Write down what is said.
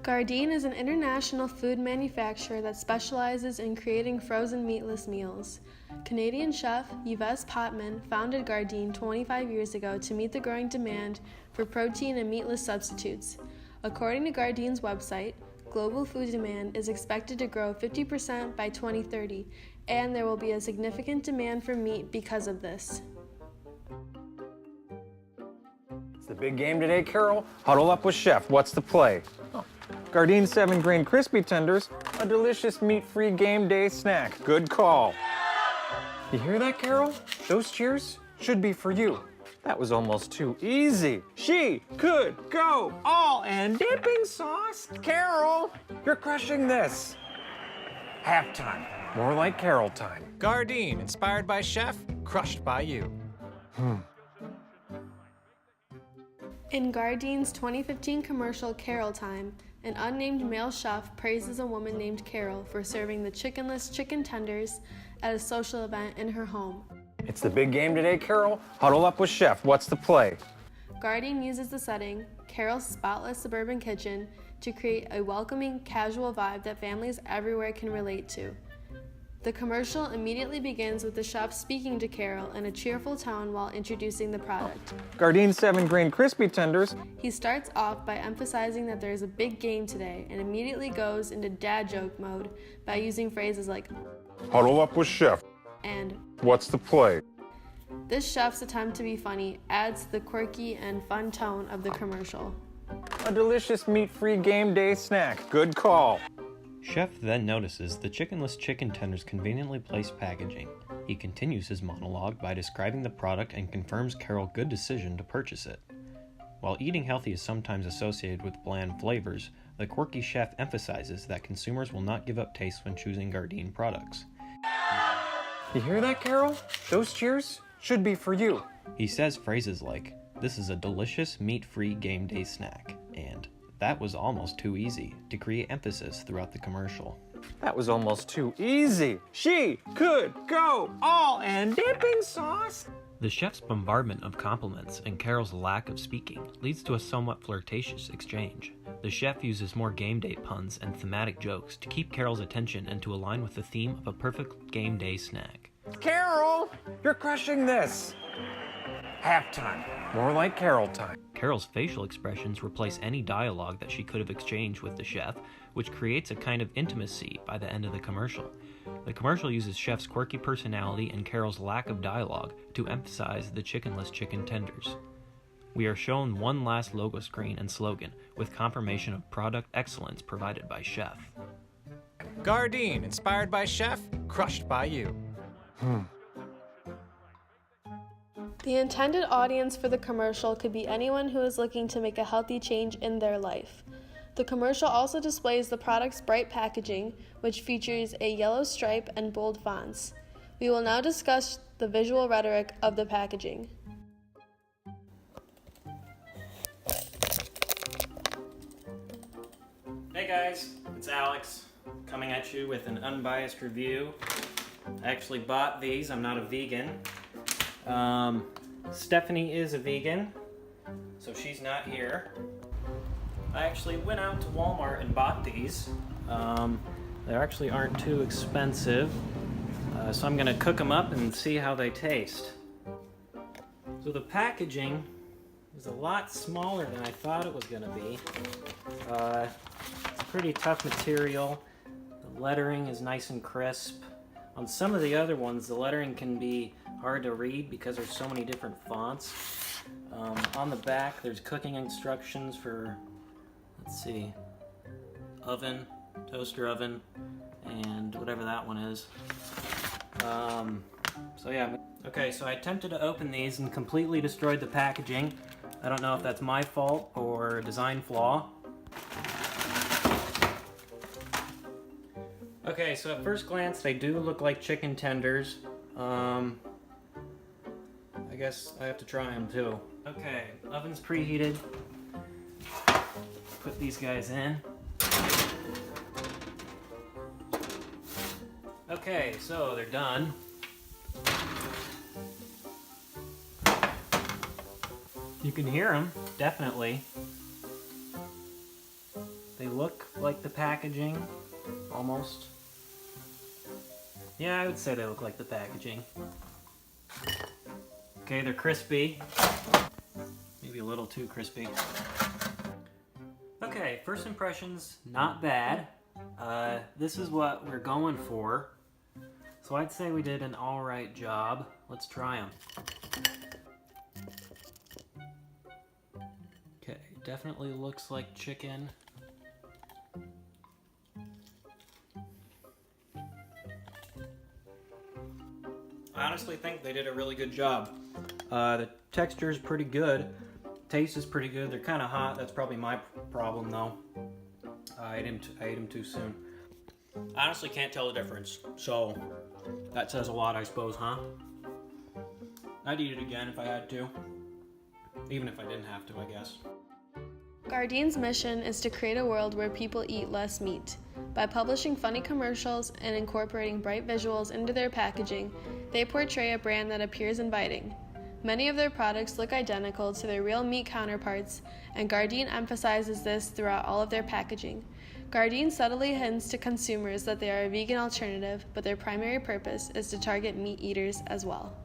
Gardein is an international food manufacturer that specializes in creating frozen meatless meals. Canadian chef Yves Potman founded Gardein 25 years ago to meet the growing demand for protein and meatless substitutes. According to Gardein's website, global food demand is expected to grow 50% by 2030, and there will be a significant demand for meat because of this. It's the big game today, Carol. Huddle up with Chef. What's the play? Gardein 7-grain crispy tenders, a delicious meat-free game day snack. Good call. You hear that, Carol? Those cheers should be for you. That was almost too easy. She could go all and dipping sauce. Carol, you're crushing this. Halftime, more like Carol time. Gardein, inspired by Chef, crushed by you. In Gardein's 2015 commercial Carol Time, an unnamed male chef praises a woman named Carol for serving the chickenless chicken tenders at a social event in her home. It's the big game today, Carol. Huddle up with Chef. What's the play? Gardein uses the setting, Carol's spotless suburban kitchen, to create a welcoming, casual vibe that families everywhere can relate to. The commercial immediately begins with the chef speaking to Carol in a cheerful tone while introducing the product. Gardein 7-grain crispy tenders. He starts off by emphasizing that there is a big game today and immediately goes into dad joke mode by using phrases like, Huddle up with Chef. and What's the play? this chef's attempt to be funny adds to the quirky and fun tone of the commercial. A delicious meat-free game day snack. Good call. Chef then notices the chickenless chicken tenders conveniently placed packaging. He continues his monologue by describing the product and confirms Carol's good decision to purchase it. While eating healthy is sometimes associated with bland flavors, the quirky chef emphasizes that consumers will not give up taste when choosing Gardein products. You hear that, Carol? Those cheers should be for you. He says phrases like, "This is a delicious meat-free game day snack," and "That was almost too easy," to create emphasis throughout the commercial. That was almost too easy. She could go all and dipping sauce. The chef's bombardment of compliments and Carol's lack of speaking leads to a somewhat flirtatious exchange. The chef uses more game day puns and thematic jokes to keep Carol's attention and to align with the theme of a perfect game day snack. Carol, you're crushing this. Halftime, more like Carol time. Carol's facial expressions replace any dialogue that she could have exchanged with the chef, which creates a kind of intimacy by the end of the commercial. The commercial uses Chef's quirky personality and Carol's lack of dialogue to emphasize the chickenless chicken tenders. We are shown one last logo screen and slogan, with confirmation of product excellence provided by Chef. Gardein, inspired by Chef, crushed by you. The intended audience for the commercial could be anyone who is looking to make a healthy change in their life. The commercial also displays the product's bright packaging, which features a yellow stripe and bold fonts. We will now discuss the visual rhetoric of the packaging. Hey guys, it's Alex, coming at you with an unbiased review. I actually bought these, I'm not a vegan. Stephanie is a vegan, so she's not here. I actually went out to Walmart and bought these. They actually aren't too expensive, so I'm gonna cook them up and see how they taste. So the packaging is a lot smaller than I thought it was gonna be. It's pretty tough material. The lettering is nice and crisp. On some of the other ones, the lettering can be hard to read because there's so many different fonts. On the back, there's cooking instructions for, let's see, oven, toaster oven, and whatever that one is. So yeah. Okay, so I attempted to open these and completely destroyed the packaging. I don't know if that's my fault or a design flaw. Okay, so at first glance, they do look like chicken tenders. I guess I have to try them too. Okay, oven's preheated. Put these guys in. Okay, so they're done. You can hear them, definitely. They look like the packaging, almost. Yeah, I would say they look like the packaging. Okay, they're crispy. Maybe a little too crispy. Okay, first impressions, not bad. This is what we're going for. So I'd say we did an alright job. Let's try them. Okay, definitely looks like chicken. I honestly think they did a really good job. The texture is pretty good. Taste is pretty good. They're kind of hot. That's probably my problem though. I ate them too soon. I honestly can't tell the difference. So that says a lot, I suppose, huh? I'd eat it again if I had to. Even if I didn't have to, I guess. Gardein's mission is to create a world where people eat less meat. By publishing funny commercials and incorporating bright visuals into their packaging, they portray a brand that appears inviting. Many of their products look identical to their real meat counterparts, and Gardein emphasizes this throughout all of their packaging. Gardein subtly hints to consumers that they are a vegan alternative, but their primary purpose is to target meat eaters as well.